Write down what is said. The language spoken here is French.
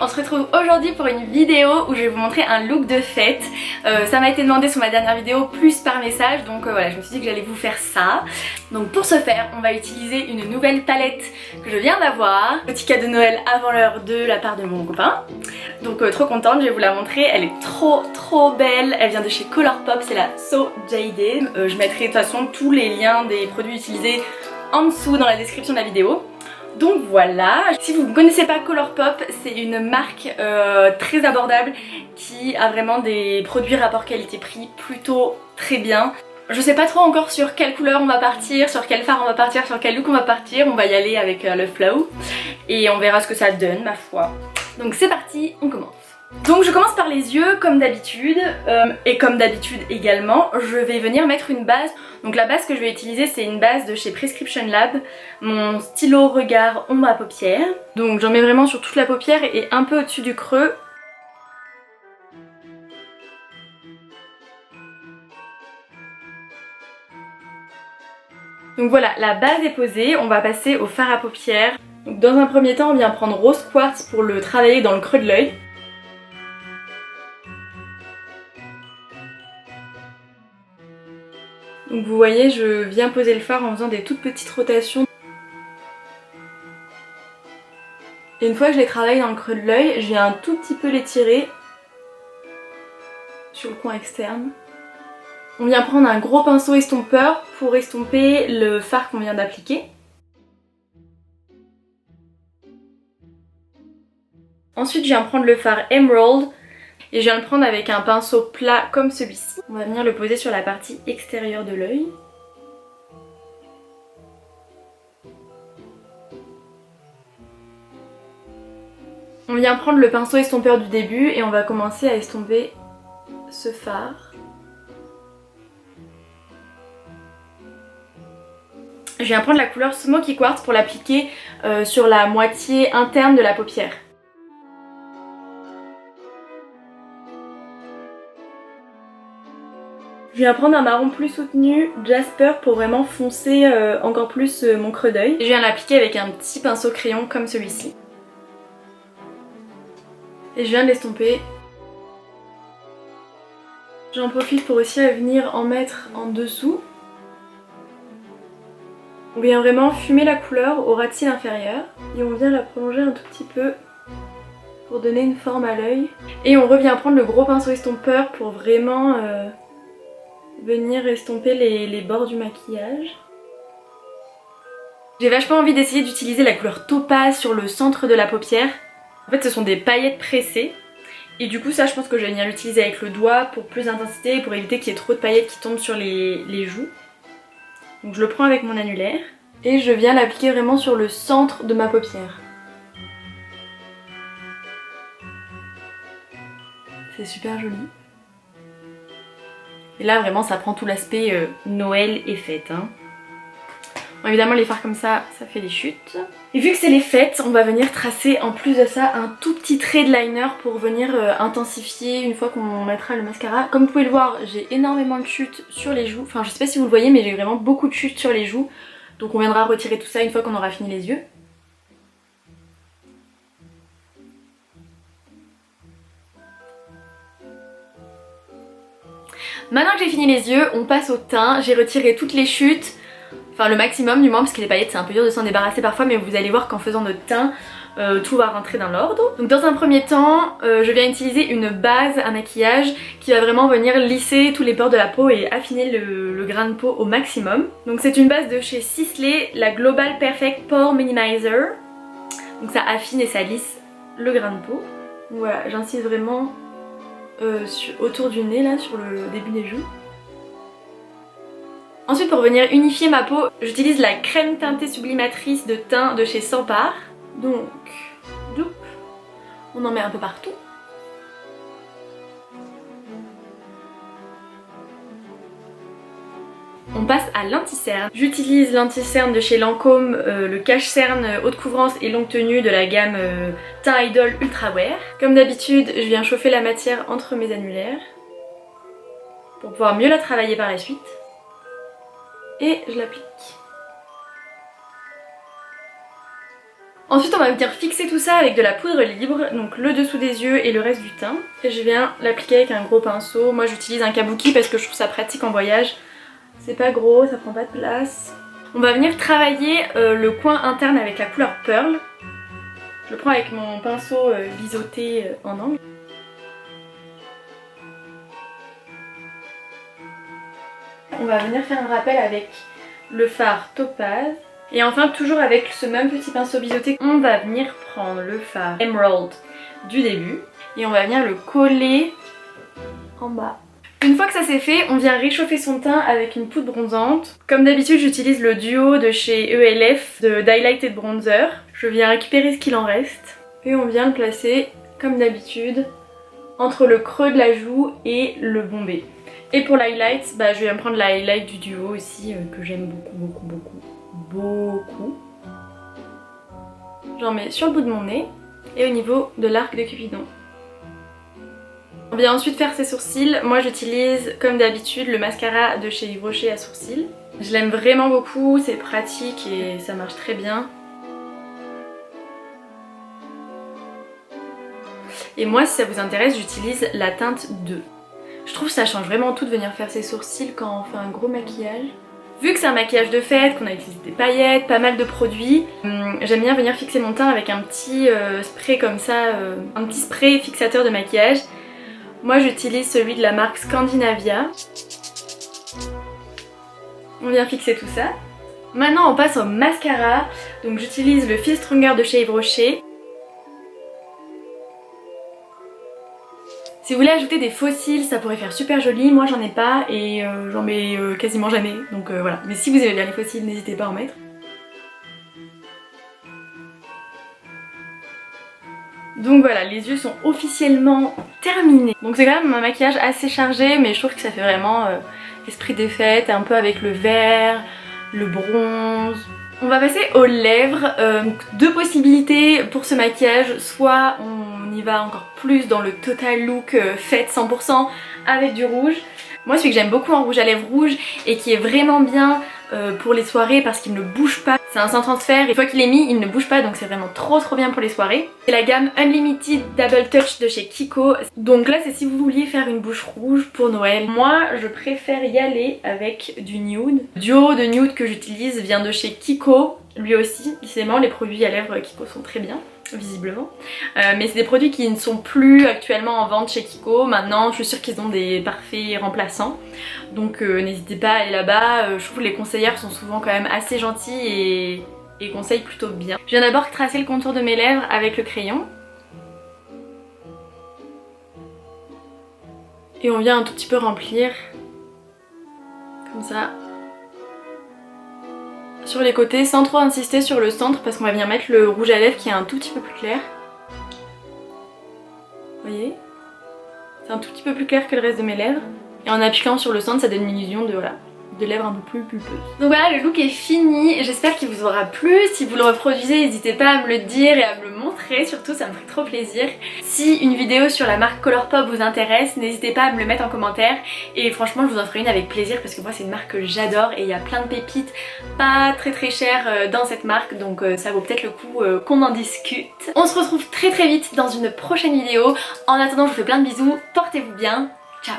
on se retrouve aujourd'hui pour une vidéo où je vais vous montrer un look de fête. Ça m'a été demandé sur ma dernière vidéo plus par message, donc voilà, je me suis dit que j'allais vous faire ça. Donc pour ce faire, on va utiliser une nouvelle palette que je viens d'avoir. Petit cadeau de Noël avant l'heure de la part de mon copain. Donc trop contente, je vais vous la montrer, elle est trop belle. Elle vient de chez Colourpop, c'est la So Jaded. Je mettrai de toute façon tous les liens des produits utilisés en dessous dans la description de la vidéo. Donc voilà, si vous ne connaissez pas Colourpop, c'est une marque très abordable qui a vraiment des produits rapport qualité-prix plutôt très bien. Je sais pas trop encore sur quelle couleur on va partir, sur quel fard on va partir, sur quel look on va partir. On va y aller avec le flow et on verra ce que ça donne, ma foi. Donc c'est parti, on commence. Donc je commence par les yeux comme d'habitude et comme d'habitude également je vais venir mettre une base. Donc la base que je vais utiliser c'est une base de chez Prescription Lab, mon stylo regard ombre à paupières. Donc j'en mets vraiment sur toute la paupière et un peu au-dessus du creux. Donc voilà, la base est posée, on va passer au fard à paupières. Donc dans un premier temps on vient prendre Rose Quartz pour le travailler dans le creux de l'œil. Donc vous voyez, je viens poser le fard en faisant des toutes petites rotations. Et une fois que je les travaille dans le creux de l'œil, je viens un tout petit peu l'étirer sur le coin externe. On vient prendre un gros pinceau estompeur pour estomper le fard qu'on vient d'appliquer. Ensuite je viens prendre le fard Emerald et je viens le prendre avec un pinceau plat comme celui-ci. On va venir le poser sur la partie extérieure de l'œil. On vient prendre le pinceau estompeur du début et on va commencer à estomper ce fard. Je viens prendre la couleur Smoky Quartz pour l'appliquer sur la moitié interne de la paupière. Je viens prendre un marron plus soutenu, Jasper, pour vraiment foncer encore plus mon creux d'œil. Je viens l'appliquer avec un petit pinceau crayon comme celui-ci. Et je viens de l'estomper. J'en profite pour aussi venir en mettre en dessous. On vient vraiment fumer la couleur au ras de cils inférieur. Et on vient la prolonger un tout petit peu pour donner une forme à l'œil. Et on revient prendre le gros pinceau estompeur pour vraiment venir estomper les bords du maquillage. J'ai vachement envie d'essayer d'utiliser la couleur topaz sur le centre de la paupière. En fait ce sont des paillettes pressées et du coup ça je pense que je vais venir l'utiliser avec le doigt pour plus d'intensité et pour éviter qu'il y ait trop de paillettes qui tombent sur les joues. Donc je le prends avec mon annulaire et je viens l'appliquer vraiment sur le centre de ma paupière. C'est super joli. Et là vraiment ça prend tout l'aspect Noël et fête. Hein. Bon, évidemment les fards comme ça fait des chutes. Et vu que c'est les fêtes, on va venir tracer en plus de ça un tout petit trait de liner pour venir intensifier une fois qu'on mettra le mascara. Comme vous pouvez le voir, j'ai énormément de chutes sur les joues. Enfin je sais pas si vous le voyez mais j'ai vraiment beaucoup de chutes sur les joues. Donc on viendra retirer tout ça une fois qu'on aura fini les yeux. Maintenant que j'ai fini les yeux, on passe au teint. J'ai retiré toutes les chutes, enfin le maximum du moins parce que les paillettes c'est un peu dur de s'en débarrasser parfois, mais vous allez voir qu'en faisant notre teint, tout va rentrer dans l'ordre. Donc dans un premier temps, je viens utiliser une base à maquillage qui va vraiment venir lisser tous les pores de la peau et affiner le grain de peau au maximum. Donc c'est une base de chez Sisley, la Global Perfect Pore Minimizer. Donc ça affine et ça lisse le grain de peau. Donc voilà, j'incise vraiment autour du nez là, sur le début des joues. Ensuite pour venir unifier ma peau, j'utilise la crème teintée sublimatrice de teint de chez Sampar. Donc, doup, on en met un peu partout. On passe à l'anti-cerne. J'utilise l'anti-cerne de chez Lancôme, le cache-cerne haute couvrance et longue tenue de la gamme Teint Idol Ultra Wear. Comme d'habitude, je viens chauffer la matière entre mes annulaires pour pouvoir mieux la travailler par la suite. Et je l'applique. Ensuite on va venir fixer tout ça avec de la poudre libre, donc le dessous des yeux et le reste du teint. Et je viens l'appliquer avec un gros pinceau. Moi j'utilise un kabuki parce que je trouve ça pratique en voyage. C'est pas gros, ça prend pas de place. On va venir travailler le coin interne avec la couleur Pearl. Je le prends avec mon pinceau biseauté en angle. On va venir faire un rappel avec le fard Topaz. Et enfin, toujours avec ce même petit pinceau biseauté, on va venir prendre le fard Emerald du début et on va venir le coller en bas. Une fois que ça c'est fait, on vient réchauffer son teint avec une poudre bronzante. Comme d'habitude, j'utilise le duo de chez ELF de d'Highlighted Bronzer. Je viens récupérer ce qu'il en reste et on vient le placer, comme d'habitude, entre le creux de la joue et le bombé. Et pour l'highlight, je viens prendre la highlight du duo aussi, que j'aime beaucoup. J'en mets sur le bout de mon nez et au niveau de l'arc de Cupidon. On vient ensuite faire ses sourcils. Moi j'utilise comme d'habitude le mascara de chez Yves Rocher à sourcils. Je l'aime vraiment beaucoup, c'est pratique et ça marche très bien. Et moi si ça vous intéresse, j'utilise la teinte 2. Je trouve que ça change vraiment tout de venir faire ses sourcils quand on fait un gros maquillage. Vu que c'est un maquillage de fête, qu'on a utilisé des paillettes, pas mal de produits, j'aime bien venir fixer mon teint avec un petit spray comme ça, un petit spray fixateur de maquillage. Moi j'utilise celui de la marque Scandinavia. On vient fixer tout ça. Maintenant on passe au mascara. Donc j'utilise le Feel Stronger de chez Yves Rocher. Si vous voulez ajouter des faux cils, ça pourrait faire super joli. Moi j'en ai pas et j'en mets quasiment jamais. Donc voilà. Mais si vous aimez bien les faux cils, n'hésitez pas à en mettre. Donc voilà, les yeux sont officiellement terminés. Donc c'est quand même un maquillage assez chargé, mais je trouve que ça fait vraiment esprit des fêtes, un peu avec le vert, le bronze. On va passer aux lèvres. Deux possibilités pour ce maquillage. Soit on y va encore plus dans le total look fête 100% avec du rouge. Moi celui que j'aime beaucoup en rouge à lèvres rouge et qui est vraiment bien pour les soirées parce qu'il ne bouge pas. C'est un sans transfert et une fois qu'il est mis il ne bouge pas, donc c'est vraiment trop bien pour les soirées. C'est la gamme Unlimited Double Touch de chez Kiko. Donc là c'est si vous vouliez faire une bouche rouge pour Noël. Moi je préfère y aller avec du nude. Le duo de nude que j'utilise vient de chez Kiko. Lui aussi, décidément les produits à lèvres Kiko sont très bien, visiblement. Mais c'est des produits qui ne sont plus actuellement en vente chez Kiko. Maintenant je suis sûre qu'ils ont des parfaits remplaçants. Donc n'hésitez pas à aller là-bas. Je trouve que les conseillères sont souvent quand même assez gentilles et conseillent plutôt bien. Je viens d'abord tracer le contour de mes lèvres avec le crayon. Et on vient un tout petit peu remplir. Comme ça. Sur les côtés sans trop insister sur le centre parce qu'on va venir mettre le rouge à lèvres qui est un tout petit peu plus clair. Vous voyez? C'est un tout petit peu plus clair que le reste de mes lèvres. Et en appuyant sur le centre ça donne une illusion de de lèvres un peu plus pulpeuses. Donc voilà, le look est fini, j'espère qu'il vous aura plu. Si vous le reproduisez, n'hésitez pas à me le dire et à me le montrer, surtout ça me ferait trop plaisir. Si une vidéo sur la marque Colourpop vous intéresse, n'hésitez pas à me le mettre en commentaire et franchement je vous en ferai une avec plaisir parce que moi c'est une marque que j'adore et il y a plein de pépites pas très chères dans cette marque, donc ça vaut peut-être le coup qu'on en discute. On se retrouve très vite dans une prochaine vidéo. En attendant je vous fais plein de bisous, portez-vous bien, ciao.